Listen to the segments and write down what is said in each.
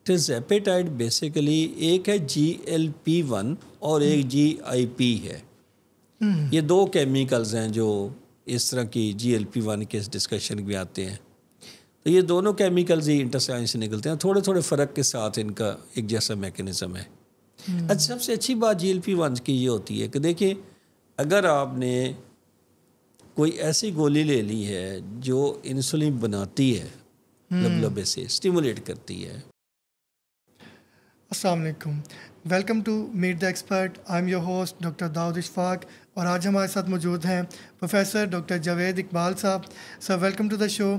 ٹرزیپیٹائڈ basically ایک ہے GLP-1 اور ایک GIP ہے. یہ دو کیمیکلز ہیں جو اس طرح کی GLP-1 کے ڈسکشن میں آتے ہیں. تو یہ دونوں کیمیکلز ہی انٹسٹائن سے نکلتے ہیں, تھوڑے تھوڑے فرق کے ساتھ ان کا ایک جیسا میکینزم ہے. سب سے اچھی بات GLP-1 کی یہ ہوتی ہے کہ دیکھیں اگر آپ نے کوئی ایسی گولی لے لی ہے جو انسولین بناتی ہے, لبلبے سے اسٹیمولیٹ کرتی ہے. السلام علیکم, welcome to meet the expert. I am your host doctor Dawood Ashfaq, اور آج ہمارے ساتھ موجود ہیں پروفیسر ڈاکٹر جاوید اقبال صاحب. Sir welcome to the show.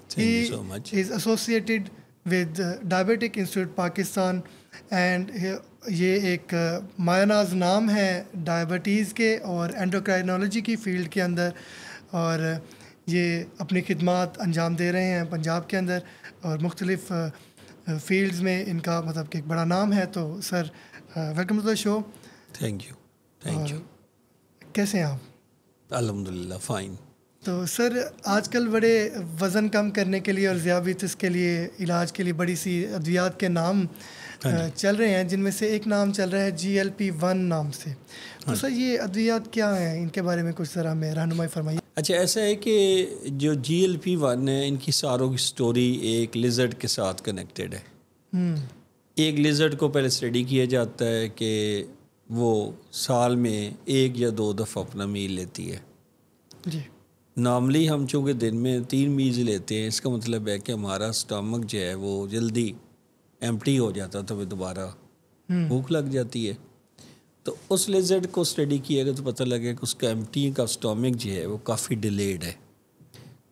Thank you so much. He is associated with Diabetic Institute Pakistan and یہ ایک مایہ ناز نام ہے ڈائبٹیز کے اور اینڈوکرائنولوجی کی فیلڈ کے اندر, اور یہ اپنی خدمات انجام دے رہے ہیں پنجاب کے اندر اور مختلف فیلڈز میں ان کا مطلب کہ ایک بڑا نام ہے. تو sir welcome to the show. Thank you. کیسے ہیں آپ؟ الحمدللہ فائن. تو سر آج کل بڑے وزن کم کرنے کے لیے اور ذیابیطس کے لیے علاج کے لیے بڑی سی ادویات کے نام چل رہے ہیں, جن میں سے ایک نام چل رہا ہے GLP-1 نام سے. تو سر یہ ادویات کیا ہیں, ان کے بارے میں کچھ ذرا ہمیں رہنمائی فرمائیے. اچھا, ایسا ہے کہ جو GLP-1 ہے ان کی ساروں کی سٹوری ایک لیزرڈ کے ساتھ کنیکٹڈ ہے. ایک لیزرڈ کو پہلے اسٹڈی کیا جاتا ہے کہ وہ سال میں 1 یا 2 دفعہ اپنا میل لیتی ہے. جی. نارملی ہم چونکہ دن میں 3 میلز لیتے ہیں, اس کا مطلب ہے کہ ہمارا سٹامک جو ہے وہ جلدی ایمپٹی ہو جاتا ہے, تو پھر دوبارہ بھوک لگ جاتی ہے. تو اس لیزرڈ کو اسٹڈی کیا گیا تو پتہ لگا کہ اس کا ایمپٹی کا سٹامک جو ہے وہ کافی ڈیلیڈ ہے,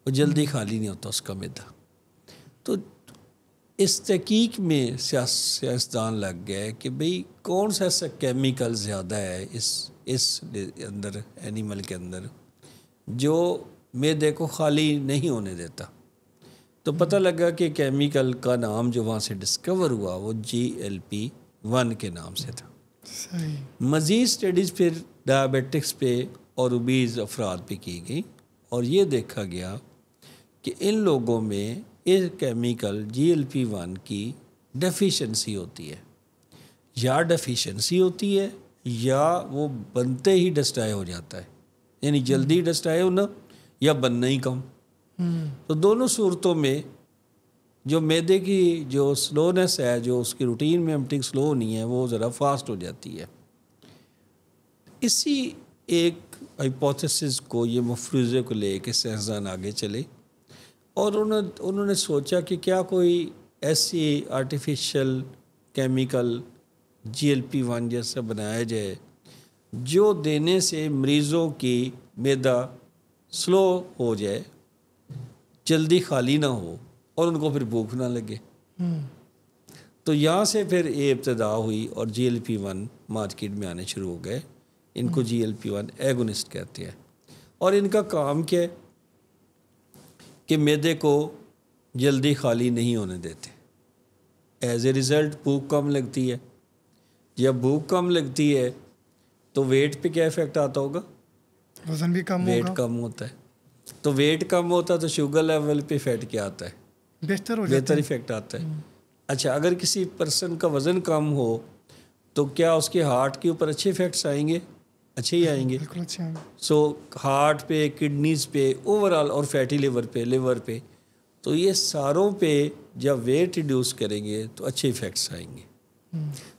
وہ جلدی خالی نہیں ہوتا اس کا معدہ. تو اس تحقیق میں سیاستدان لگ گئے کہ بھئی کون سا ایسا کیمیکل زیادہ ہے اس اندر اینیمل کے اندر جو معدے کو خالی نہیں ہونے دیتا. تو پتہ لگا کہ کیمیکل کا نام جو وہاں سے ڈسکور ہوا وہ GLP-1 کے نام سے تھا. صحیح. مزید سٹڈیز پھر ڈائبیٹکس پہ اور اوبیز افراد پہ کی گئی, اور یہ دیکھا گیا کہ ان لوگوں میں اس کیمیکل GLP-1 کی ڈیفیشنسی ہوتی ہے, یا ڈیفیشنسی ہوتی ہے یا وہ بنتے ہی ڈسٹرائی ہو جاتا ہے, یعنی جلدی ڈسٹرائی ہونا یا بننا ہی کم. تو دونوں صورتوں میں جو معدے کی جو سلونیس ہے, جو اس کی روٹین میں ایمپٹنگ سلو ہونی ہے, وہ ذرا فاسٹ ہو جاتی ہے. اسی ایک ہائپوتھیسس کو, یہ مفروضے کو لے کے سائنسدان آگے چلے, اور انہوں نے سوچا کہ کیا کوئی ایسی آرٹیفیشل کیمیکل GLP-1 جیسا بنایا جائے جو دینے سے مریضوں کی معدہ سلو ہو جائے, جلدی خالی نہ ہو اور ان کو پھر بھوک نہ لگے. تو یہاں سے پھر یہ ابتدا ہوئی اور GLP-1 مارکیٹ میں آنے شروع ہو گئے. ان کو GLP-1 ایگونسٹ کہتے ہیں, اور ان کا کام کیا ہے کہ معدے کو جلدی خالی نہیں ہونے دیتے. ایز اے ریزلٹ بھوک کم لگتی ہے. جب بھوک کم لگتی ہے تو ویٹ پہ کیا افیکٹ آتا ہوگا؟ وزن بھی کم ہوگا. ویٹ کم ہوتا ہے. تو ویٹ کم ہوتا ہے تو شوگر لیول پہ افیکٹ کیا آتا ہے؟ بہتر افیکٹ آتا ہے. اچھا, اگر کسی پرسن کا وزن کم ہو تو کیا اس کے ہارٹ کے اوپر اچھے افیکٹس آئیں گے؟ اچھے ہی آئیں گے. بالکل اچھے آئیں گے. سو ہارٹ پہ, کڈنیز پہ, اوور آل, اور فیٹی لیور پہ, تو یہ ساروں پہ جب ویٹ ریڈیوس کریں گے تو اچھے افیکٹس آئیں گے.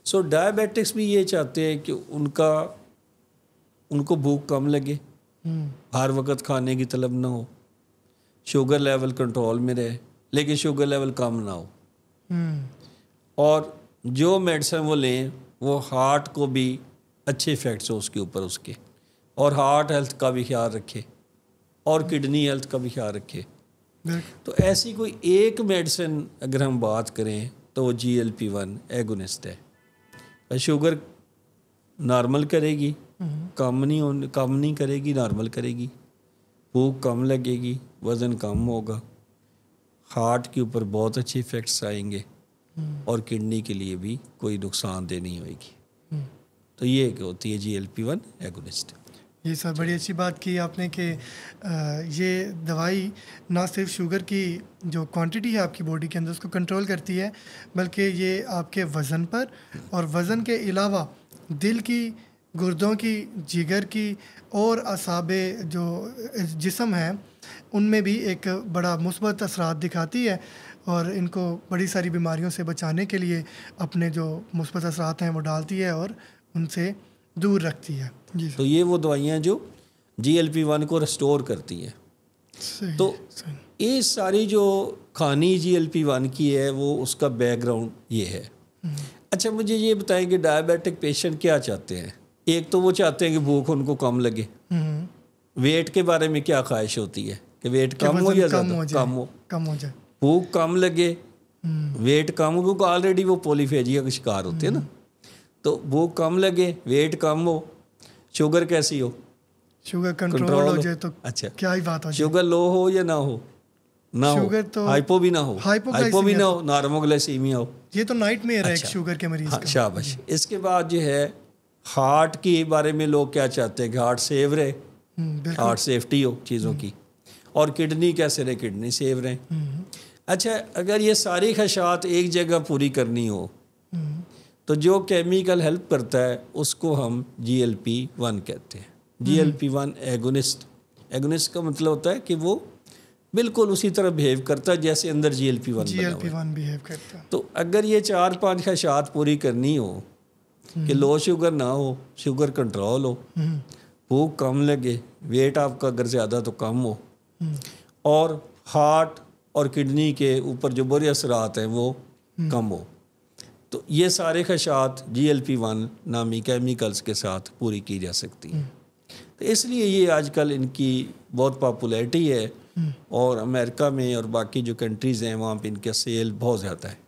سو ڈائبیٹکس بھی یہ چاہتے ہیں کہ ان کو بھوک کم لگے, ہر وقت کھانے کی طلب نہ ہو, شوگر لیول کنٹرول میں رہے لیکن شوگر لیول کم نہ ہو, اور جو میڈیسن وہ لیں وہ ہارٹ کو بھی اچھے افیکٹس ہو اس کے اوپر اس کے, اور ہارٹ ہیلتھ کا بھی خیال رکھے اور کڈنی ہیلتھ کا بھی خیال رکھے. تو ایسی کوئی ایک میڈیسن اگر ہم بات کریں تو وہ GLP-1 ایگونسٹ ہے. شوگر نارمل کرے گی, کم نہیں کرے گی, نارمل کرے گی, بھوک کم لگے گی, وزن کم ہوگا, ہارٹ کے اوپر بہت اچھے افیکٹس آئیں گے, اور کڈنی کے لیے بھی کوئی نقصان دہ نہیں ہوئے گی. تو یہ ہوتی ہے GLP-1 ایگونسٹ. یہ سر بڑی اچھی بات کی آپ نے کہ یہ دوائی نہ صرف شوگر کی جو کوانٹٹی ہے آپ کی باڈی کے اندر اس کو کنٹرول کرتی ہے، بلکہ یہ آپ کے وزن پر اور وزن کے علاوہ دل کی، گردوں کی، جگر کی اور اعصاب جو جسم ہے ان میں بھی ایک بڑا مثبت اثرات دکھاتی ہے، اور ان کو بڑی ساری بیماریوں سے بچانے کے لیے اپنے جو مثبت اثرات ہیں وہ ڈالتی ہے اور ان سے دور رکھتی ہے. جی تو یہ وہ دوائیاں جو GLP-1 کو ریسٹور کرتی ہیں. صحیح. تو یہ ساری جو کھانی GLP-1 کی ہے وہ اس کا بیک گراؤنڈ یہ ہے. اچھا مجھے یہ بتائیں کہ ڈائبیٹک پیشنٹ کیا چاہتے ہیں؟ ایک تو وہ چاہتے ہیں کہ بھوک ان کو کم لگے. ویٹ کے بارے میں کیا خواہش ہوتی ہے کہ ویٹ کم ہو یا زیادہ کم ہو جائے، بھوک کم لگے، ویٹ کم ہو، کیونکہ آلریڈی وہ پولیفیجیا کا شکار ہوتے ہیں نا. تو بھوک کم لگے، ویٹ کم ہو، شوگر کیسی ہو، شوگر کنٹرول ہو جائے تو اچھا کیا ہی بات ہو جائے. شوگر لو ہو یا نہ ہو، نہ ہو، ہائپو بھی نہ ہو، ہائپو بھی نہ ہو، نارموگلیسیمیا ہو. یہ تو نائٹ میئر ہے ایک شوگر کے مریض کا. شاباش. اس کے بعد جو ہے ہارٹ کے بارے میں لوگ کیا چاہتے ہیں کہ ہارٹ سیو رہے، ہارٹ سیفٹی ہو چیزوں کی، اور کڈنی کیسے رہے، کڈنی سیو رہے. اچھا اگر یہ ساری خواہشات ایک جگہ پوری کرنی ہو تو جو کیمیکل ہیلپ کرتا ہے اس کو ہم GLP-1 کہتے ہیں. GLP-1 ایگونسٹ کا مطلب ہوتا ہے کہ وہ بالکل اسی طرح بہیو کرتا ہے جیسے اندر GLP-1 بہیو کرتا ہے. تو اگر یہ 4-5 خواہشات پوری کرنی ہو کہ لو شوگر نہ ہو، شوگر کنٹرول ہو، بھوک کم لگے، ویٹ آپ کا اگر زیادہ تو کم ہو، اور ہارٹ اور کڈنی کے اوپر جو برے اثرات ہیں وہ کم ہو، تو یہ سارے خواہشات GLP-1 نامی کیمیکلز کے ساتھ پوری کی جا سکتی ہیں. تو اس لیے یہ آج کل ان کی بہت پاپولیرٹی ہے، اور امریکہ میں اور باقی جو کنٹریز ہیں وہاں پہ ان کا سیل بہت زیادہ ہے.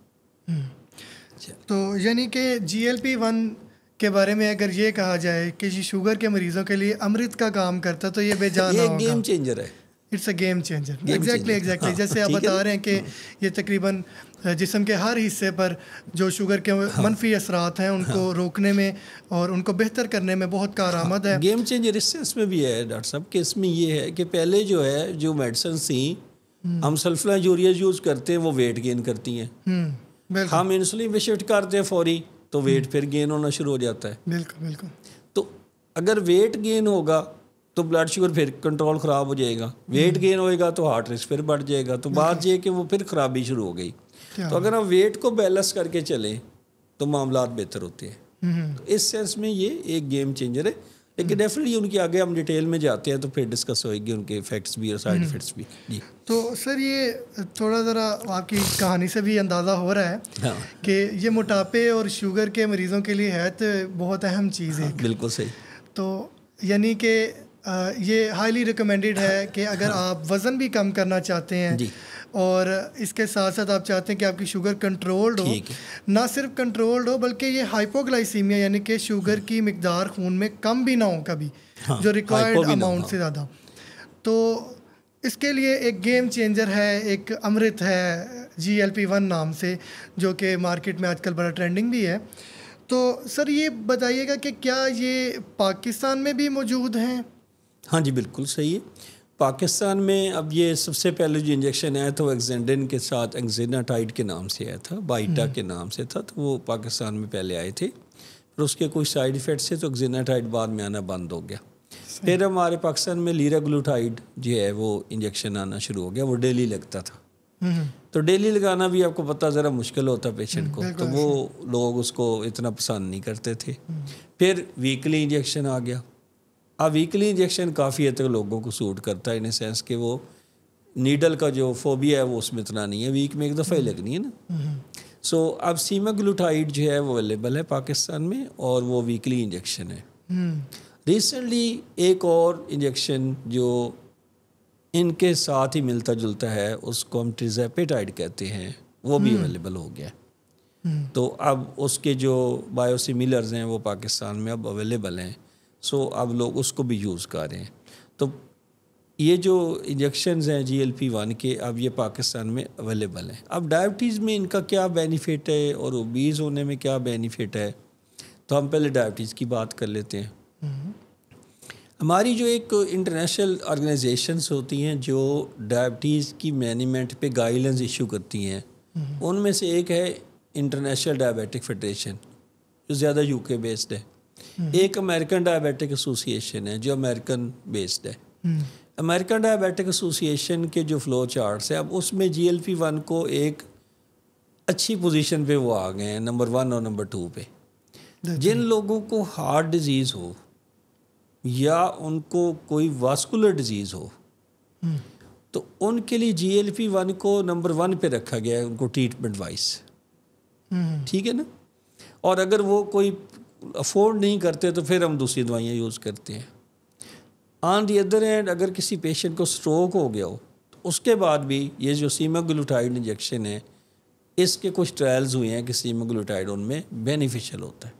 تو یعنی کہ GLP-1 کے بارے میں اگر یہ کہا جائے کہ یہ شوگر کے مریضوں کے لیے امرت کا کام کرتا تو یہ بے جان ہوگا. یہ گیم چینجر ہے. It's a game changer. Exactly جیسے آپ بتا رہے ہیں کہ یہ تقریباً جسم کے ہر حصے پر جو شوگر کے منفی اثرات ہیں ان کو روکنے میں اور ان کو بہتر کرنے میں بہت کارآمد ہے. گیم چینجر اس سینس میں بھی ہے ڈاکٹر صاحب کہ اس میں یہ ہے کہ پہلے جو ہے جو میڈیسنس تھیں ہم سلفلا یوریا یوز کرتے ہیں وہ ویٹ گین کرتی ہیں. ہم انسولین پہ شفٹ کرتے ہیں فوری تو ویٹ پھر گین ہونا شروع ہو جاتا ہے. بالکل. تو اگر ویٹ گین ہوگا تو بلڈ شوگر پھر کنٹرول خراب ہو جائے گا، ویٹ گین ہوئے گا تو ہارٹ ریٹ پھر بڑھ جائے گا. تو بات یہ کہ وہ پھر خرابی شروع ہو گئی. تو اگر ہم ویٹ کو بیلنس کر کے چلیں تو معاملات بہتر ہوتے ہیں. تو اس سینس میں یہ ایک گیم چینجر ہے. لیکن ڈیفینیٹلی ان کے آگے ہم ڈیٹیل میں جاتے ہیں تو پھر ڈسکس ہوئے گی ان کے افیکٹس بھی اور سائڈ افیکٹس بھی. جی تو سر یہ تھوڑا ذرا آپ کی کہانی سے بھی اندازہ ہو رہا ہے کہ یہ موٹاپے اور شوگر کے مریضوں کے لیے ہے تو بہت اہم چیز ہے. بالکل صحیح. تو یعنی کہ یہ ہائیلی ریکمینڈیڈ ہے کہ اگر آپ وزن بھی کم کرنا چاہتے ہیں اور اس کے ساتھ ساتھ آپ چاہتے ہیں کہ آپ کی شوگر کنٹرولڈ ہو، نہ صرف کنٹرولڈ ہو بلکہ یہ ہائپوگلائسیمیا یعنی کہ شوگر کی مقدار خون میں کم بھی نہ ہو کبھی جو ریکوائرڈ اماؤنٹ سے زیادہ، تو اس کے لیے ایک گیم چینجر ہے، ایک امرت ہے GLP-1 نام سے، جو کہ مارکیٹ میں آج کل بڑا ٹرینڈنگ بھی ہے. تو سر یہ بتائیے گا کہ کیا یہ پاکستان میں بھی موجود ہیں؟ ہاں جی بالکل صحیح ہے. پاکستان میں اب یہ سب سے پہلے جو انجیکشن آیا تھا وہ ایکزینڈن کے ساتھ ایکزیناٹائڈ کے نام سے آیا تھا، بائٹا کے نام سے تھا. تو وہ پاکستان میں پہلے آئے تھے، پھر اس کے کچھ سائیڈ ایفیکٹس تھے تو ایکزیناٹائڈ بعد میں آنا بند ہو گیا. پھر ہمارے پاکستان میں لیراگلوٹائڈ جو ہے وہ انجیکشن آنا شروع ہو گیا. وہ ڈیلی لگتا تھا. تو ڈیلی لگانا بھی آپ کو پتہ ذرا مشکل ہوتا پیشنٹ کو، تو وہ لوگ اس کو اتنا پسند نہیں کرتے تھے. پھر ویکلی انجیکشن آ گیا. اب ویکلی انجیکشن کافی حد تک لوگوں کو سوٹ کرتا ہے ان سینس کہ وہ نیڈل کا جو فوبیا ہے وہ اس میں اتنا نہیں ہے، ویک میں ایک دفعہ ہی لگنی ہے نا. سو اب سیماگلوٹائڈ جو ہے وہ اویلیبل ہے پاکستان میں اور وہ ویکلی انجیکشن ہے. ریسنٹلی ایک اور انجیکشن جو ان کے ساتھ ہی ملتا جلتا ہے اس کو ہم ٹریزیپیٹائڈ کہتے ہیں، وہ بھی اویلیبل ہو گیا. تو اب اس کے جو بایو سیملرز ہیں وہ پاکستان میں اب اویلیبل ہیں. سو اب لوگ اس کو بھی یوز کر رہے ہیں. تو یہ جو انجیکشنز ہیں GLP-1 کے اب یہ پاکستان میں اویلیبل ہیں. اب ڈائبٹیز میں ان کا کیا بینیفٹ ہے اور اوبیز ہونے میں کیا بینیفٹ ہے، تو ہم پہلے ڈائبٹیز کی بات کر لیتے ہیں. ہماری جو ایک انٹرنیشنل آرگنائزیشنس ہوتی ہیں جو ڈائبٹیز کی مینجمنٹ پہ گائیڈ لائنز ایشو کرتی ہیں، ان میں سے ایک ہے انٹرنیشنل ڈائبیٹک فیڈریشن جو زیادہ یو کے بیسڈ ہے، ایک امریکن ڈائبیٹک ایسوسیشن ہے جو امریکن بیسڈ ہے۔ امریکن ڈائبیٹک ایسوسیشن کے جو فلو چارٹس ہیں، اب اس میں GLP-1 کو ایک اچھی پوزیشن پہ وہ آ گئے ہیں، نمبر 1 اور نمبر 2 پہ۔ جن لوگوں کو ہارٹ ڈیزیز ہو یا ان کو کوئی واسکولر ڈیزیز ہو تو ان کے لیے GLP-1 کو نمبر 1 پہ رکھا گیا ہے، ان کو ٹریٹمنٹ وائز، ٹھیک ہے نا۔ اور اگر وہ کوئی افورڈ نہیں کرتے تو پھر ہم دوسری دوائیاں یوز کرتے ہیں۔ آن دی ادر ہینڈ اگر کسی پیشنٹ کو سٹروک ہو گیا ہو تو اس کے بعد بھی یہ جو سیماگلوٹائڈ انجیکشن ہے، اس کے کچھ ٹرائلز ہوئے ہیں کہ سیماگلوٹائڈ ان میں بینیفیشل ہوتا ہے۔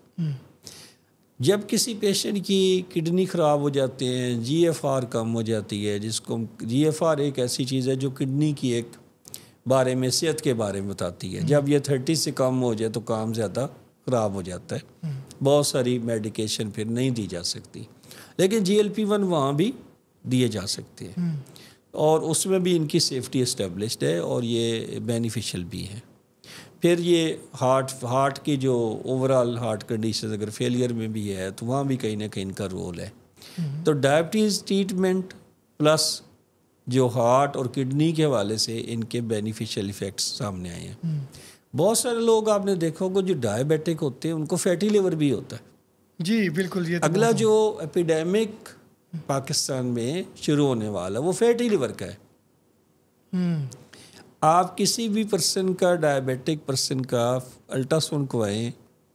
جب کسی پیشنٹ کی کڈنی خراب ہو جاتے ہیں، GFR کم ہو جاتی ہے، جس کو GFR ایک ایسی چیز ہے جو کڈنی کی ایک بارے میں، صحت کے بارے میں بتاتی ہے، جب یہ 30 سے کم ہو جائے تو کام زیادہ خراب ہو جاتا ہے، بہت ساری میڈیکیشن پھر نہیں دی جا سکتی، لیکن GLP-1 وہاں بھی دیے جا سکتے ہیں اور اس میں بھی ان کی سیفٹی اسٹیبلشڈ ہے اور یہ بینیفیشل بھی ہے۔ پھر یہ ہارٹ کی جو اوورال ہارٹ کنڈیشن اگر فیلئر میں بھی ہے تو وہاں بھی کہیں نہ کہیں ان کا رول ہے۔ تو ڈائبٹیز ٹریٹمنٹ پلس جو ہارٹ اور کڈنی کے حوالے سے ان کے بینیفیشل ایفیکٹس سامنے آئے ہیں۔ بہت سارے لوگ آپ نے دیکھا ہوگا جو ڈائبیٹک ہوتے ہیں ان کو فیٹی لیور بھی ہوتا ہے۔ جی بالکل۔ یہ اگلا جو ایپیڈیمک پاکستان میں شروع ہونے والا وہ فیٹی لیور کا ہے۔ آپ کسی بھی پرسن کا، ڈائبیٹک پرسن کا الٹرا ساؤنڈ کوائیں،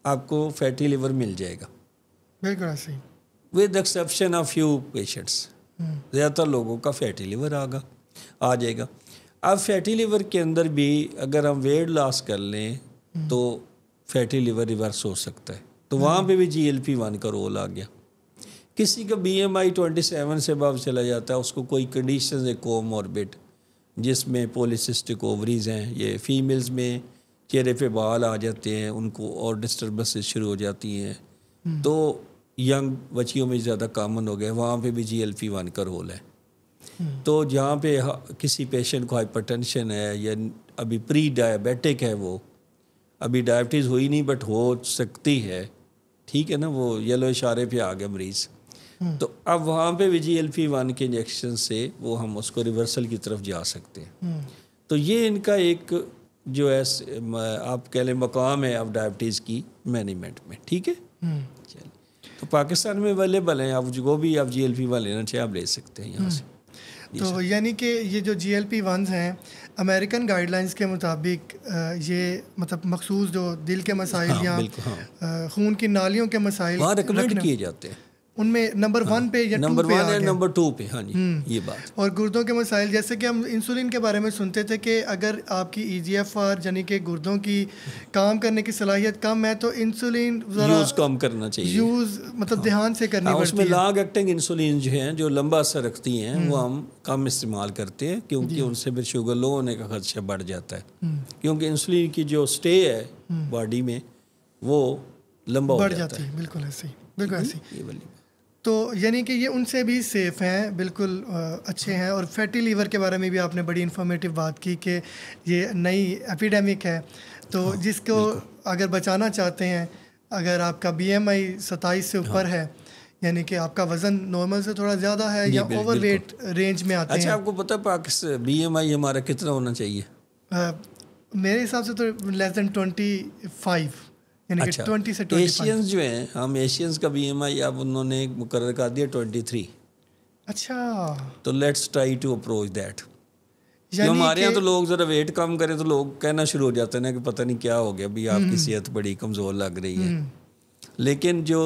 آپ کو فیٹی لیور مل جائے گا، بالکل ایسے ہی، with exception of few patients. زیادہ تر لوگوں کا فیٹی لیور آ جائے گا۔ اب فیٹی لیور کے اندر بھی اگر ہم ویٹ لاس کر لیں تو فیٹی لیور ریورس ہو سکتا ہے، تو وہاں پہ بھی GLP-1 کا رول آ گیا۔ کسی کا BMI 27 سے ابو چلا جاتا ہے، اس کو کوئی کنڈیشنز ہے کوموربڈ جس میں پولیسسٹک اووریز ہیں، یہ فیمیلز میں چہرے پہ بال آ جاتے ہیں، ان کو اور ڈسٹربنسز شروع ہو جاتی ہیں، تو ینگ بچیوں میں زیادہ کامن ہو گیا، وہاں پہ بھی GLP-1 کا رول ہے۔ تو جہاں پہ کسی پیشنٹ کو ہائپر ٹینشن ہے یا ابھی پری ڈائبیٹک ہے، وہ ابھی ڈائبٹیز ہوئی نہیں بٹ ہو سکتی ہے، ٹھیک ہے نا، وہ یلو اشارے پہ آ گیا مریض، تو اب وہاں پہ بھی GLP-1 کے انجیکشن سے وہ ہم اس کو ریورسل کی طرف جا سکتے ہیں۔ تو یہ ان کا ایک جو ہے آپ کہہ لیں مقام ہے اب ڈائبٹیز کی مینجمنٹ میں، ٹھیک ہے۔ چلیے، تو پاکستان میں اویلیبل ہیں، آپ جو بھی آپ GLP-1 لینا چاہیں آپ لے سکتے ہیں یہاں سے۔ تو یعنی کہ یہ جو GLP-1 ہیں امریکن گائیڈ لائنس کے مطابق یہ مطلب مخصوص جو دل کے مسائل یا خون کی نالیوں کے مسائل وہاں ریکمینڈ کیے جاتے ہیں، ان میں نمبر 1 پہ یا 2 پہ آ گئے، نمبر 2 پہ، ہاں جی یہ بات۔ اور گردوں کے مسائل، جیسے کہ ہم انسولین کے بارے میں سنتے تھے کہ اگر آپ کی EGFR یعنی کہ گردوں کی کام کرنے کی صلاحیت کم ہے تو انسولین یوز کم کرنا چاہیے، یوز مطلب دھیان سے کرنی پڑتی ہے۔ اس میں لانگ ایکٹنگ انسولین جو ہیں جو لمبا اثر رکھتی ہیں وہ ہم کم استعمال کرتے ہیں، کیونکہ ان سے پھر شوگر لو ہونے کا خدشہ بڑھ جاتا ہے، کیونکہ انسولین کی جو سٹے ہے باڈی میں وہ لمبا بڑھ جاتی ہے۔ بالکل ایسے ہی، بالکل ایسے ہی۔ تو یعنی کہ یہ ان سے بھی سیف ہیں، بالکل اچھے ہیں۔ اور فیٹی لیور کے بارے میں بھی آپ نے بڑی انفارمیٹیو بات کی کہ یہ نئی ایپیڈیمک ہے، تو جس کو اگر بچانا چاہتے ہیں، اگر آپ کا BMI 27 سے اوپر ہے، یعنی کہ آپ کا وزن نارمل سے تھوڑا زیادہ ہے یا اوور ویٹ رینج میں آتے ہیں۔ اچھا، آپ کو پتہ پاکستان BMI ہمارا کتنا ہونا چاہیے؟ میرے حساب سے تو لیس دین 25، یعنی کہ 20 سے 25۔ ایشینز جو ہیں، ہم ایشینز کا BMI اب انہوں نے مقرر کر دیا 23۔ اچھا، تو let's try to approach that. ہمارے یہاں تو لوگ ذرا ویٹ کم کریں تو لوگ کہنا شروع ہو جاتے ہیں نا کہ پتہ نہیں کیا ہو گیا، ابھی آپ کی صحت بڑی کمزور لگ رہی ہے، لیکن جو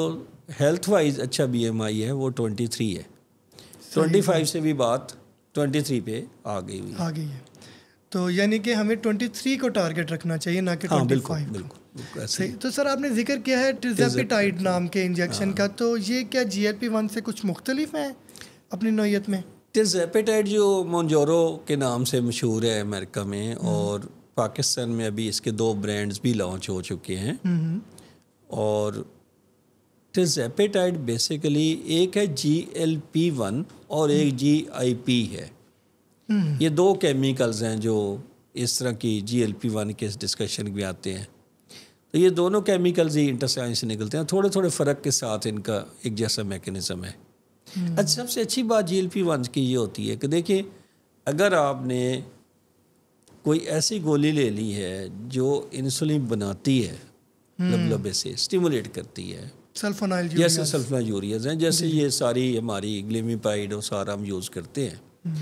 ہیلتھ وائز اچھا BMI ہے وہ 23 ہے۔ 25 سے بھی بات 23 پہ آ گئی ہے۔ تو یعنی کہ ہمیں 23 کو ٹارگٹ رکھنا چاہیے، نہ کہ 25۔ بالکل صحیح۔ تو سر آپ نے ذکر کیا ہے ٹرزیپیٹائڈ نام کے انجیکشن کا، تو یہ کیا GLP-1 سے کچھ مختلف ہیں اپنی نوعیت میں؟ ٹرزیپیٹائڈ جو مونجورو کے نام سے مشہور ہے امریکہ میں، اور پاکستان میں ابھی اس کے 2 برانڈز بھی لانچ ہو چکے ہیں، اور ٹرزیپیٹائڈ بیسیکلی ایک ہے GLP-1 اور ایک GIP ہے. یہ دو کیمیکلز ہیں جو اس طرح کی GLP-1 کے ڈسکشن میں آتے ہیں. تو یہ دونوں کیمیکلز ہی انٹرسائن سے نکلتے ہیں, تھوڑے تھوڑے فرق کے ساتھ ان کا ایک جیسا میکینزم ہے. اچھا, سب سے اچھی بات GLP-1 کی یہ ہوتی ہے کہ دیکھیں اگر آپ نے کوئی ایسی گولی لے لی ہے جو انسولین بناتی ہے لبلبے سے, اسٹیمولیٹ کرتی ہے, جیسے سلفونیوریاز ہیں, جیسے یہ ساری ہماری گلیمیپائڈ اور سارا ہم یوز کرتے ہیں,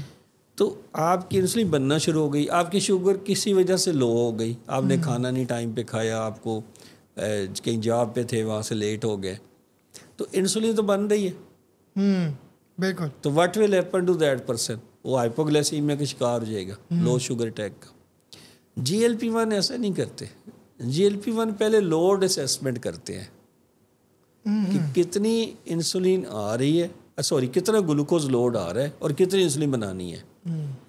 تو آپ کی انسولین بننا شروع ہو گئی, آپ کی شوگر کسی وجہ سے لو ہو گئی, آپ نے کھانا نہیں ٹائم پہ کھایا, آپ کو کہیں جاب پہ تھے وہاں سے لیٹ ہو گئے, تو انسولین تو بن رہی ہے, بالکل, تو what will happen to that person, وہ ہائپوگلیسیمیا کا شکار ہو جائے گا, لو شوگر اٹیک کا. GLP-1 ایسا نہیں کرتے. GLP-1 پہلے لوڈ اسیسمنٹ کرتے ہیں کہ کتنی انسولین آ رہی ہے, کتنا گلوکوز لوڈ آ رہا ہے اور کتنی انسولین بنانی ہے,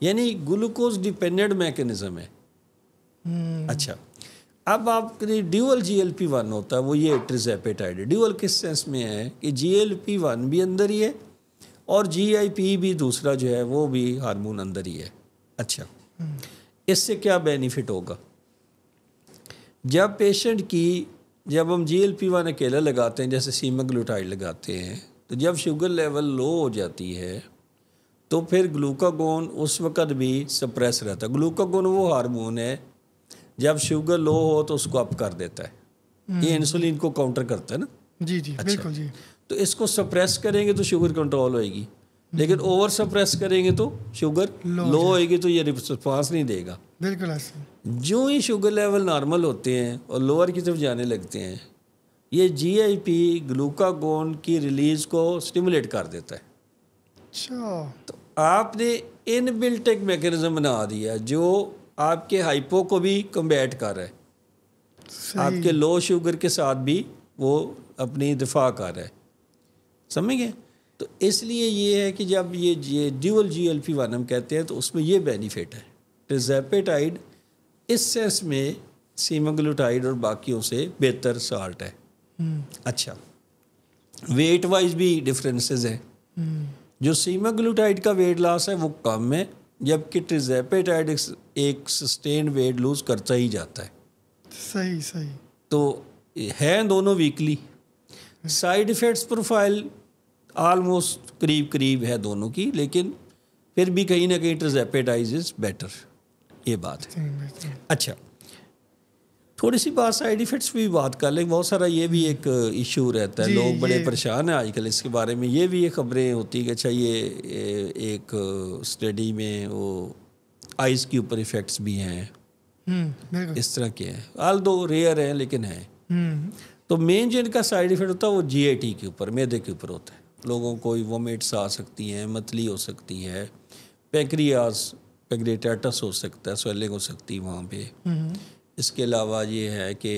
یعنی گلوکوز ڈیپینڈنٹ میکینزم ہے. اچھا, اب آپ کے ڈیول GLP-1 ہوتا ہے, وہ یہ ٹرزیپیٹائڈ ہے. ڈیول کس سینس میں ہے کہ GLP-1 بھی اندر ہی ہے اور GIP بھی دوسرا جو ہے وہ بھی ہارمون اندر ہی ہے. اچھا, اس سے کیا بینیفٹ ہوگا؟ جب پیشنٹ کی, جب ہم GLP-1 اکیلا لگاتے ہیں جیسے سیماگلوٹائڈ لگاتے ہیں, تو جب شوگر لیول لو ہو جاتی ہے تو پھر گلوکاگون اس وقت بھی سپریس رہتا ہے. گلوکاگون وہ ہارمون ہے جب شوگر لو ہو تو اس کو اپ کر دیتا ہے, یہ انسولین کو کاؤنٹر کرتا ہے نا. جی جی بالکل جی. تو اس کو سپریس کریں گے تو شوگر کنٹرول ہوئے گی, لیکن اوور سپریس کریں گے تو شوگر لو ہوئے گی, تو یہ رسپانس نہیں دے گا. بالکل ایسا. جو ہی شوگر لیول نارمل ہوتے ہیں اور لوور کی طرف جانے لگتے ہیں, یہ GIP گلوکاگون کی ریلیز کو سٹیمولیٹ کر دیتا ہے. اچھا, تو آپ نے ان بلٹ ایک میکینزم بنا دیا جو آپ کے ہائپو کو بھی کمبیٹ کر رہا ہے, آپ کے لو شوگر کے ساتھ بھی وہ اپنی دفاع کر رہا ہے. سمجھ گئے؟ تو اس لیے یہ ہے کہ جب یہ ڈیول GLP-1 ہم کہتے ہیں تو اس میں یہ بینیفٹ ہے. ٹرزیپیٹائڈ اس سینس میں سیماگلوٹائڈ اور باقیوں سے بہتر سالٹ ہے. اچھا, ویٹ وائز بھی ڈفرینسز ہیں. جو سیماگلوٹائڈ کا ویٹ لاس ہے وہ کم ہے, جبکہ ٹرزیپیٹائڈ ایک سسٹینڈ ویٹ لوز کرتا ہی جاتا ہے. صحیح. تو ہیں دونوں weekly. Side effects profile almost قریب ہے دونوں کی, لیکن پھر بھی کہیں نہ کہیں ٹرزیپیٹائڈ از بیٹر, یہ بات ہے. اچھا, تھوڑی سی بات سائیڈ ایفیکٹس بھی بات کر لیں. بہت سارا یہ بھی ایک ایشو رہتا ہے, لوگ بڑے پریشان ہیں آج کل اس کے بارے میں. یہ بھی یہ خبریں ہوتی ہیں کہ اچھا یہ ایک اسٹڈی میں وہ آئز کے اوپر ایفیکٹس بھی ہیں, اس طرح کے ہیں, آل دو ریئر ہیں لیکن ہیں. تو مین جو ان کا سائیڈ ایفیکٹ ہوتا ہے وہ GIT کے اوپر, میدے کے اوپر ہوتا ہے. لوگوں کو وومٹس آ سکتی ہیں, متلی ہو سکتی ہے, پینکریاٹس ہو سکتا ہے, سویلنگ ہو سکتی ہے وہاں پہ. اس کے علاوہ یہ ہے کہ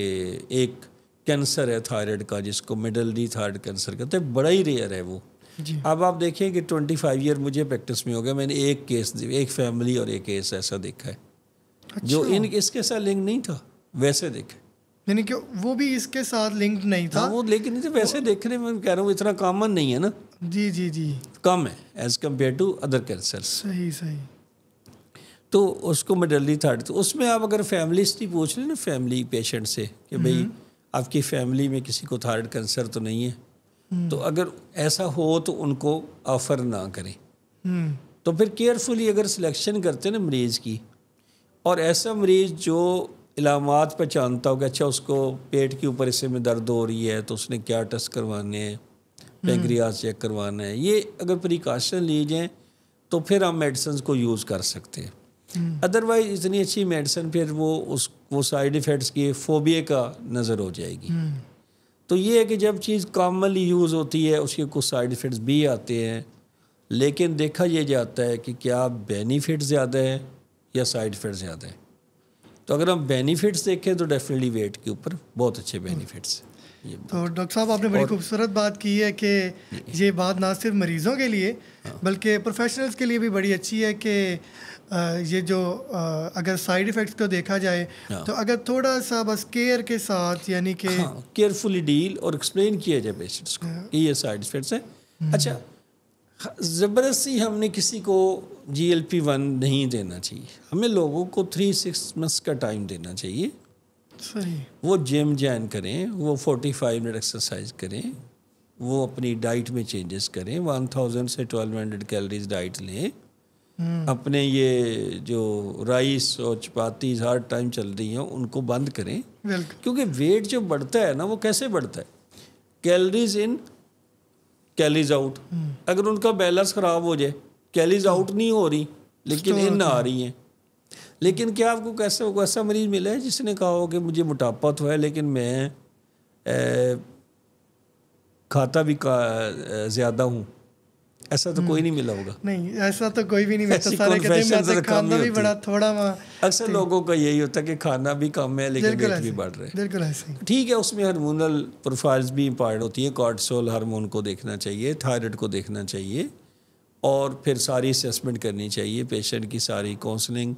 ایک کینسر ہے تھائرائڈ کا جس کو مڈل تھائرائڈ کینسر کہتے ہیں, بڑا ہی ریئر ہے وہ. اب آپ دیکھیں کہ 25 ایئر مجھے پریکٹس میں ہو گیا, میں نے ایک کیس, ایک فیملی اور ایک کیس ایسا دیکھا ہے جو اس کے ساتھ لنک نہیں تھا. ویسے دیکھے, یعنی کہ وہ بھی اس کے ساتھ لنکڈ نہیں تھا, وہ لیکن نہیں تھا. ویسے دیکھنے میں کہہ رہا ہوں اتنا کامن نہیں ہے نا. جی کم ہے as compared to other cancer. صحیح. تو اس کو مڈلی تھائرائڈ, تو اس میں آپ اگر فیملی ہسٹری پوچھ لیں نا فیملی پیشنٹ سے کہ بھئی آپ کی فیملی میں کسی کو تھائرائڈ کینسر تو نہیں ہے, تو اگر ایسا ہو تو ان کو آفر نہ کریں. تو پھر کیئرفلی اگر سلیکشن کرتے ہیں نا مریض کی, اور ایسا مریض جو علامات پہچانتا ہو کہ اچھا اس کو پیٹ کے اوپر حصے میں درد ہو رہی ہے تو اس نے کیا ٹیسٹ کروانے ہیں, پینکریاس چیک کروانا ہے, یہ اگر پریکاشن لی جائیں تو پھر ہم میڈیسنز کو یوز کر سکتے ہیں. ادروائز اتنی اچھی میڈیسن پھر وہ سائیڈ ایفیکٹس کی فوبیا کا نظر ہو جائے گی. تو یہ ہے کہ جب چیز کامنلی یوز ہوتی ہے اس کے کچھ سائیڈ ایفیکٹس بھی آتے ہیں, لیکن دیکھا یہ جاتا ہے کہ کیا بینیفٹ زیادہ ہے یا سائیڈ ایفیکٹ زیادہ ہے. تو اگر ہم بینیفٹس دیکھیں تو ڈیفینیٹلی ویٹ کے اوپر بہت اچھے بینیفٹس ہیں. تو ڈاکٹر صاحب آپ نے بڑی خوبصورت بات کی ہے کہ یہ بات نہ صرف مریضوں کے لیے بلکہ پروفیشنلز کے لیے بھی بڑی اچھی ہے کہ یہ جو اگر سائیڈ ایفیکٹس کو دیکھا جائے تو اگر تھوڑا سا بس کیئر کے ساتھ یعنی کہ کیئرفلی ڈیل اور ایکسپلین کیا جائے پیشنٹس کو کہ یہ سائیڈ ایفیکٹس ہیں. اچھا زبردستی ہم نے کسی کو GLP-1 نہیں دینا چاہیے. ہمیں لوگوں کو 3-6 months کا ٹائم دینا چاہیے. صحیح. وہ جم جوائن کریں, وہ 45 منٹ ایکسرسائز کریں, وہ اپنی ڈائٹ میں چینجز کریں, 1000 سے 1200 کیلریز ڈائٹ لیں. اپنے یہ جو رائس اور چپاتیز ہر ٹائم چل رہی ہیں ان کو بند کریں, کیونکہ ویٹ جو بڑھتا ہے نا وہ کیسے بڑھتا ہے, کیلریز ان کیلریز آؤٹ. اگر ان کا بیلنس خراب ہو جائے, کیلریز آؤٹ نہیں ہو رہی لیکن ان آ رہی ہیں. لیکن کیا آپ کو ایسا مریض ملا ہے جس نے کہا ہو کہ مجھے موٹاپا تو ہے لیکن میں کھاتا بھی زیادہ ہوں؟ ایسا تو کوئی نہیں ملا ہوگا. نہیں ایسا تو کوئی بھی نہیں ملتا. سارے کہتے ہیں میں کھانا بھی بڑا تھوڑا. اکثر لوگوں کا یہی ہوتا ہے کہ کھانا بھی کم ہے لیکن ویٹ بھی بڑھ رہا ہے. بالکل ایسے. ٹھیک ہے, اس میں ہارمونل پروفائلز بھی امپارٹ ہوتی ہے. کارٹیسول ہارمون کو دیکھنا چاہیے, تھائرائڈ کو دیکھنا چاہیے, اور پھر ساری اسیسمنٹ کرنی چاہیے پیشنٹ کی, ساری کاؤنسلنگ,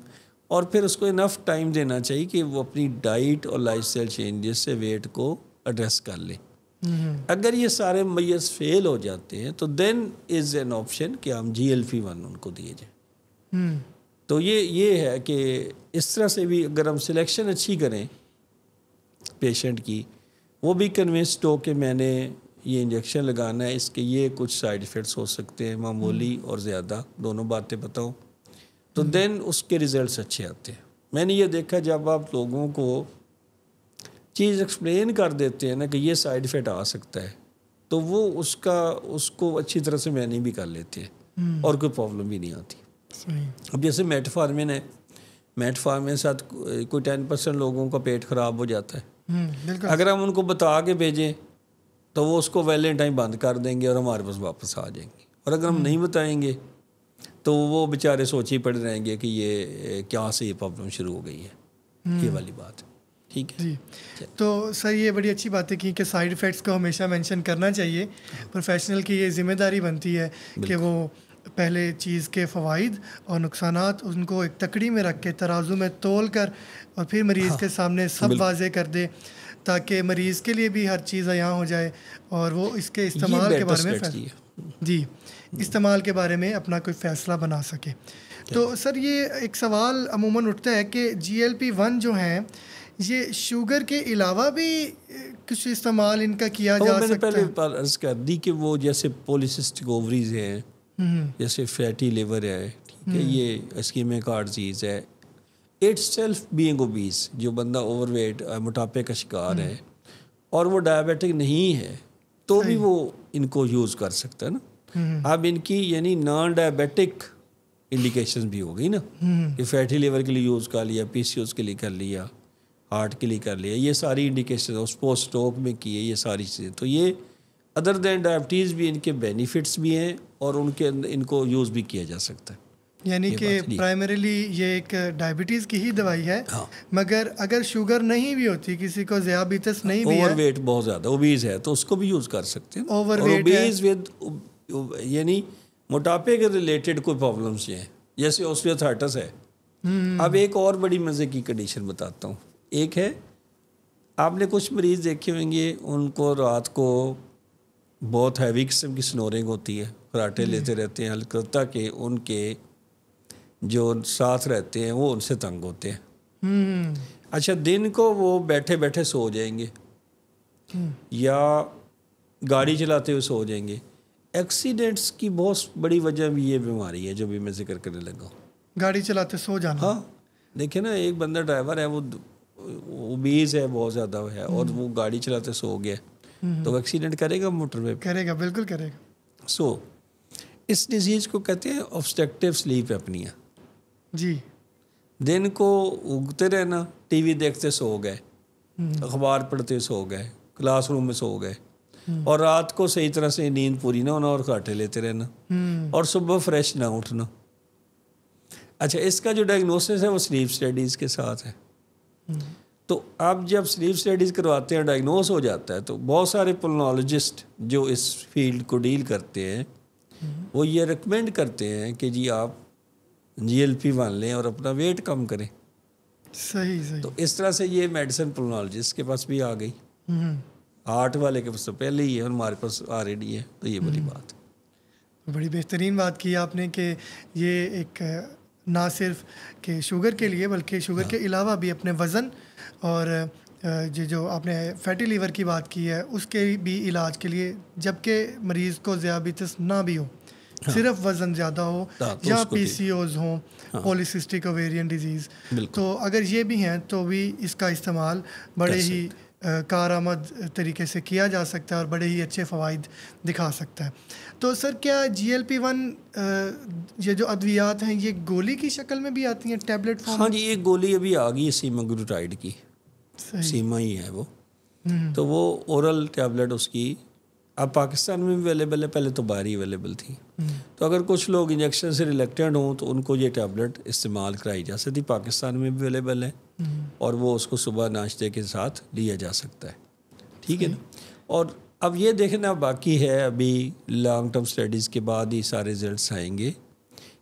اور پھر اس کو انف ٹائم دینا چاہیے کہ وہ اپنی ڈائٹ اور لائف اسٹائل چینجز سے ویٹ کو ایڈریس کر لیں. اگر یہ سارے میز فیل ہو جاتے ہیں تو دین از این آپشن کہ ہم GLP-1 ان کو دیے جائیں. تو یہ ہے کہ اس طرح سے بھی اگر ہم سلیکشن اچھی کریں پیشنٹ کی, وہ بھی کنونسڈ ہو کہ میں نے یہ انجیکشن لگانا ہے, اس کے یہ کچھ سائیڈ ایفیکٹس ہو سکتے ہیں, معمولی اور زیادہ, دونوں باتیں بتاؤ, تو دین اس کے ریزلٹس اچھے آتے ہیں. میں نے یہ دیکھا جب آپ لوگوں کو چیز ایکسپلین کر دیتے ہیں نا کہ یہ سائیڈ ایفیکٹ آ سکتا ہے, تو وہ اس کو اچھی طرح سے مینیج بھی کر لیتے ہیں اور کوئی پرابلم بھی نہیں آتی. اب جیسے میٹفارمن ہے, میٹفارمن کے ساتھ کوئی 10% لوگوں کا پیٹ خراب ہو جاتا ہے. اگر ہم ان کو بتا کے بھیجیں تو وہ اس کو ویلنٹ ٹائم بند کر دیں گے اور ہمارے پاس واپس آ جائیں گے. اور اگر ہم نہیں بتائیں گے تو وہ بیچارے سوچ ہی پڑے رہیں گے کہ یہ کیا سے یہ پرابلم شروع ہو گئی ہے. یہ والی بات. ٹھیک ہے جی. تو سر یہ بڑی اچھی بات ہے کہ سائیڈ ایفیکٹس کو ہمیشہ مینشن کرنا چاہیے. پروفیشنل کی یہ ذمہ داری بنتی ہے کہ وہ پہلے چیز کے فوائد اور نقصانات ان کو ایک تکڑی میں رکھ کے ترازو میں تول کر اور پھر مریض کے سامنے سب واضح کر دے, تاکہ مریض کے لیے بھی ہر چیز عیاں ہو جائے اور وہ اس کے استعمال کے بارے میں استعمال کے بارے میں اپنا کوئی فیصلہ بنا سکے. تو سر یہ ایک سوال عموماً اٹھتا ہے کہ GLP-1 جو ہیں یہ شوگر کے علاوہ بھی کچھ استعمال ان کا کیا جا سکتا ہے؟ میں نے پہلے عرض کر دی کہ وہ جیسے پولیسسٹک اووریز ہیں, جیسے فیٹی لیور ہے, ٹھیک ہے, یہ اسکیمک ہارٹ ڈیزیز ہے, اٹ سیلف بینگ اوبیز, جو بندہ اوور ویٹ موٹاپے کا شکار ہے اور وہ ڈائبیٹک نہیں ہے تو بھی وہ ان کو یوز کر سکتا ہے نا. اب ان کی یعنی نان ڈائبیٹک انڈیکیشن بھی ہو گئی نا, کہ فیٹی لیور کے لیے یوز کر لیا, PCOS کے لیے کر لیا, ہارٹ کے لیے کر لیا, یہ ساری انڈیکیشن اس پوسٹ اسٹروک میں کیے, یہ ساری چیزیں. تو یہ ادر دین ڈائبٹیز بھی ان کے بینیفٹس بھی ہیں اور ان کے ان کو یوز بھی کیا جا سکتا ہے. یعنی کہ پرائمریلی یہ ایک ڈائبٹیز کی ہی دوائی ہے, مگر اگر شوگر نہیں بھی ہوتی, کسی کو ذیابیطس نہیں بھی ہے, اوور ویٹ بہت زیادہ اوبیز ہے, تو اس کو بھی یوز کر سکتے ہیں. اوور اوبیز ود یعنی موٹاپے کے ریلیٹڈ کوئی پرابلمس ہیں, جیسے اوسٹیوتھائٹس ہے. اب ایک اور بڑی مزے کی کنڈیشن بتاتا ہوں. ایک ہے, آپ نے کچھ مریض دیکھے ہوں گے, ان کو رات کو بہت ہیوی قسم کی سنورنگ ہوتی ہے, خراٹے لیتے رہتے ہیں, البتہ کہ ان کے جو ساتھ رہتے ہیں وہ ان سے تنگ ہوتے ہیں. اچھا, دن کو وہ بیٹھے بیٹھے سو جائیں گے یا گاڑی چلاتے ہوئے سو جائیں گے. ایکسیڈنٹس کی بہت بڑی وجہ بھی یہ بیماری ہے جو بھی میں ذکر کرنے لگا ہوں, گاڑی چلاتے سو جانا. ہاں دیکھیں نا, ایک بندہ ڈرائیور ہے, وہ اوبیز ہے, بہت زیادہ ہے, اور وہ گاڑی چلاتے سو گیا, تو وہ ایکسیڈنٹ کرے گا موٹر وے پہ؟ کرے گا, بالکل کرے گا. سو اس ڈیزیز کو کہتے ہیں آبسٹرکٹیو سلیپ ایپنیا. جی. دن کو اگتے رہنا, ٹی وی دیکھتے سو گئے, اخبار پڑھتے سو گئے, کلاس روم میں سو گئے, اور رات کو صحیح طرح سے نیند پوری نہ ہونا اور کھاٹے لیتے رہنا, اور صبح فریش نہ اٹھنا. اچھا, اس کا جو ڈائگنوسس ہے وہ سلیپ اسٹڈیز کے ساتھ ہے. تو اب جب سلیپ اسٹڈیز کرواتے ہیں, ڈائگنوز ہو جاتا ہے, تو بہت سارے پلمونالوجسٹ جو اس فیلڈ کو ڈیل کرتے ہیں وہ یہ ریکمینڈ کرتے ہیں کہ جی آپ GLP-1 لیں اور اپنا ویٹ کم کریں. صحیح صحیح. تو اس طرح سے یہ میڈیسن پلمونالوجسٹ کے پاس بھی آ گئی, ہارٹ والے کے پاس تو پہلے ہی ہے, اور ہمارے پاس آلریڈی ہے. تو یہ بڑی بات. یہ بڑی بہترین بات کی آپ نے کہ یہ ایک نہ صرف کہ شوگر کے لیے بلکہ شوگر کے علاوہ بھی اپنے وزن اور جو آپ نے فیٹی لیور کی بات کی ہے اس کے بھی علاج کے لیے, جب کہ مریض کو ذیابیطس نہ بھی ہو, صرف وزن زیادہ ہو یا PCOS ہوں, پولیسسٹک اوویرین ڈیزیز, تو اگر یہ بھی ہیں تو بھی اس کا استعمال بڑے ہی کارآمد طریقے سے کیا جا سکتا ہے اور بڑے ہی اچھے فوائد دکھا سکتا ہے. تو سر کیا GLP-1 یہ جو ادویات ہیں یہ گولی کی شکل میں بھی آتی ہیں, ٹیبلٹ فارم؟ ہاں جی, ایک گولی ابھی آ گئی ہے سیماگلوٹائڈ کی, سیما ہی ہے وہ, تو وہ اورل ٹیبلٹ اس کی اب پاکستان میں بھی اویلیبل ہے, پہلے تو باہر ہی اویلیبل تھی. تو اگر کچھ لوگ انجیکشن سے ریلیکٹڈ ہوں تو ان کو یہ ٹیبلٹ استعمال کرائی جا سکتی, پاکستان میں بھی اویلیبل ہے, اور وہ اس کو صبح ناشتے کے ساتھ لیا جا سکتا ہے. ٹھیک ہے نا. اور اب یہ دیکھنا باقی ہے, ابھی لانگ ٹرم اسٹڈیز کے بعد ہی سارے رزلٹس آئیں گے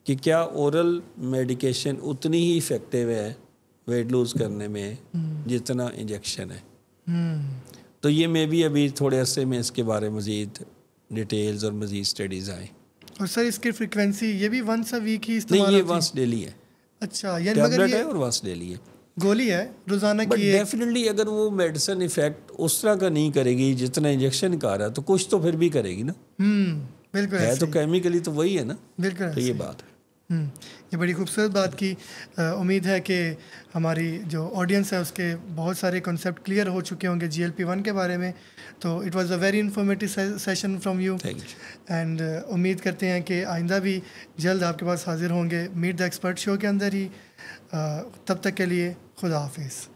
کہ کیا اورل میڈیکیشن اتنی ہی افیکٹو ہے ویٹ لوز کرنے میں جتنا انجیکشن ہے. تو یہ میں بھی ابھی تھوڑے عرصے میں اس کے بارے مزید ڈیٹیلز اور مزید اسٹڈیز آئیں. اور سر اس کی فریکوینسی یہ بھی ونس اے ویک ہی استعمال؟ نہیں, یہ ونس ڈیلی ہے. اچھا, یعنی ٹیبلٹ ہے اور ونس ڈیلی ہے, گولی ہے روزانہ کی. بٹ ڈیفینیٹلی اگر وہ میڈیسن افیکٹ اس طرح کا نہیں کرے گی جتنا انجیکشن کا رہا ہے, تو کچھ تو پھر بھی کرے گی نا. بالکل ہے تو کیمیکلی تو وہی ہے نا. بالکل, تو یہ بات ہے. یہ بڑی خوبصورت بات کی. امید ہے کہ ہماری جو آڈینس ہے اس کے بہت سارے کنسیپٹ کلیئر ہو چکے ہوں گے GLP-1 کے بارے میں. تو it was a very informative session from you, and امید کرتے ہیں کہ آئندہ بھی جلد آپ کے پاس حاضر ہوں گے میٹ دا ایکسپرٹ شو کے اندر ہی. تب تک کے لیے خدا حافظ.